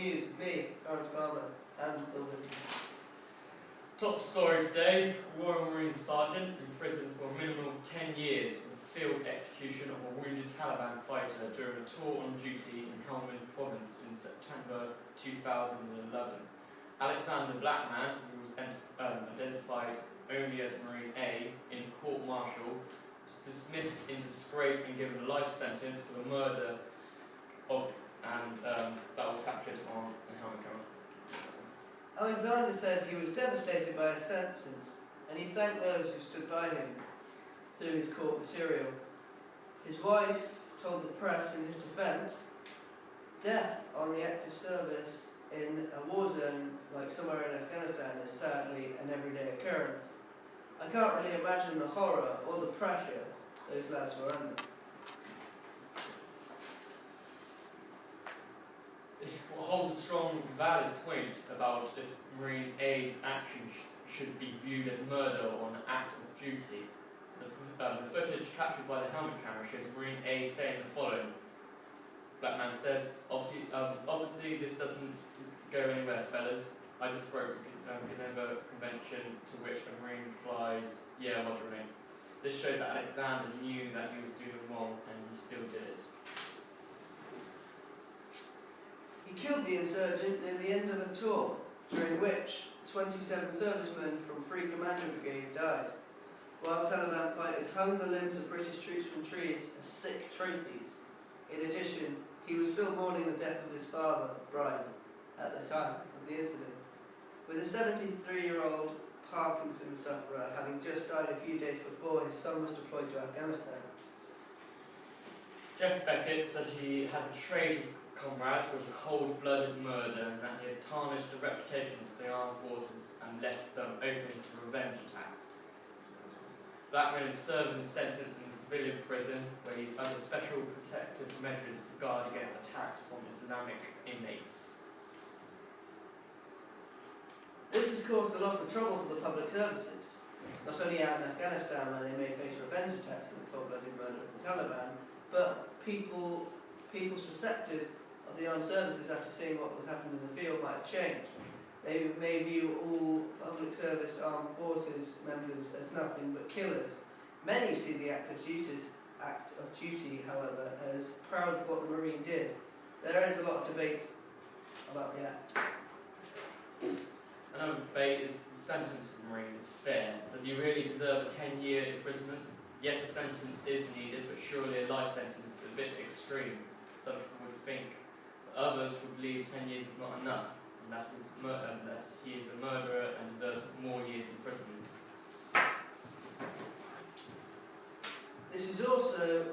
news with me, Laurence and Bill. Top story today, Royal Marine Sergeant in prison for a minimum of 10 years for the field execution of a wounded Taliban fighter during a tour on duty in Helmand province in September 2011. Alexander Blackman, who was identified only as Marine A in a court-martial, was dismissed in disgrace and given a life sentence for the murder of, that was captured on the Helmand camera. Alexander said he was devastated by his sentence, and he thanked those who stood by him through his court material. His wife told the press in his defence, death on the active service in a war zone like somewhere in Afghanistan is sadly an everyday occurrence. I can't really imagine the horror or the pressure those lads were under. What holds a strong, valid point about if Marine A's action should be viewed as murder or an act of duty. The footage captured by the helmet camera shows Marine A saying the following. Blackman says, obviously this doesn't go anywhere, fellas. I just broke the Geneva Convention, to which a Marine replies, yeah, Roger, mate. This shows that Alexander knew that he was doing wrong and he still did it. He killed the insurgent near the end of a tour, during which 27 servicemen from 3 Commando Brigade died, while Taliban fighters hung the limbs of British troops from trees as sick trophies. In addition, he was still mourning the death of his father, Brian, at the time of the incident. With a 73-year-old Parkinson's sufferer having just died a few days before his son was deployed to Afghanistan. Jeff Beckett said he had betrayed his comrades with cold-blooded murder and that he had tarnished the reputation of the armed forces and left them open to revenge attacks. Blackman is serving his sentence in a civilian prison where he's under special protective measures to guard against attacks from Islamic inmates. This has caused a lot of trouble for the public services, not only out in Afghanistan where they may face revenge attacks and the cold-blooded murder of the Taliban, but people's perspective of the armed services after seeing what was happening in the field might have changed. They may view all public service armed forces members as nothing but killers. Many see the act of duty, however, as proud of what the Marine did. There is a lot of debate about the act. Another debate is the sentence for the Marine is fair. Does he really deserve a 10-year imprisonment? Yes, a sentence is needed, but surely a life sentence is a bit extreme. Some people would think, but others would believe 10 years is not enough, unless he is a murderer and deserves more years in prison. This is also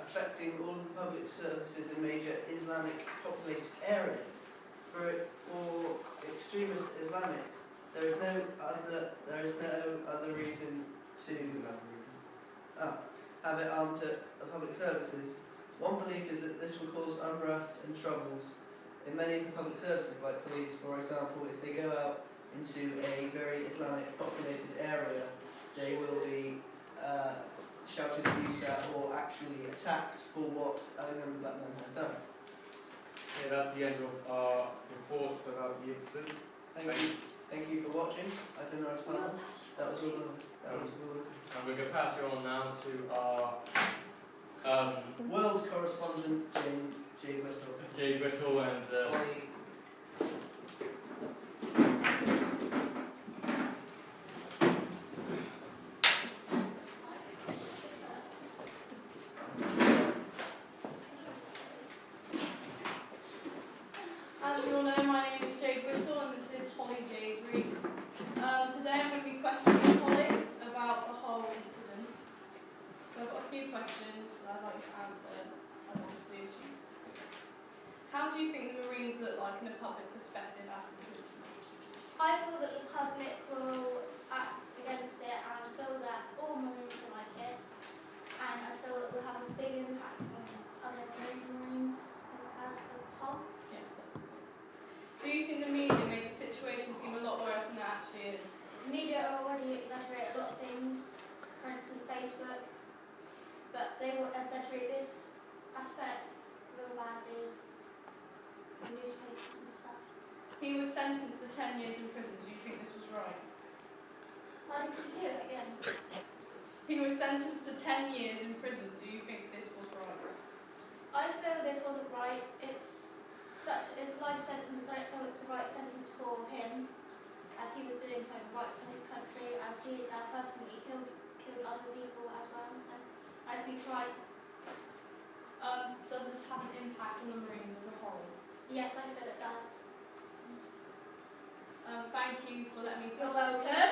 affecting all the public services in major Islamic populated areas. For extremist Islamics, there is no other reason to have it armed at the public services. One belief is that this will cause unrest and troubles in many of the public services, like police, for example. If they go out into a very Islamic populated area, they will be shouted abuse at or actually attacked for what Alexander Blackman has done. Okay, that's the end of our report about the incident. Thank you for watching. I don't know if that was all. And we're going to pass you on now to our world correspondent, Jade Whistle. Jade Whistle and Hollie. As you all know, my name is Jade Whistle and this is Hollie Jade Reed. Today I'm going to be questioning Hollie about the whole incident. So I've got a few questions that I'd like to answer as honestly as you. How do you think the Marines look like in a public perspective after this incident? I feel that the public will act against it and feel that all Marines are like it, and I feel it will have a big impact on other Marines as a whole. Yes, definitely. Do you think the media made the situation seem a lot worse than it actually is? The media already exaggerate a lot of things, for instance Facebook, but they will exaggerate this aspect real badly, newspapers and stuff. He was sentenced to 10 years in prison. Do you think this was right? Why did you say that again? He was sentenced to 10 years in prison. Do you think this was right? I feel this wasn't right. It's a life sentence. I don't feel it's the right sentence for him, as he was doing something right for his country, as he personally killed other people as well. So I think it's right. Does this have an impact on the Marines as a whole? Yes, I feel it does. Thank you for letting me You're question. welcome.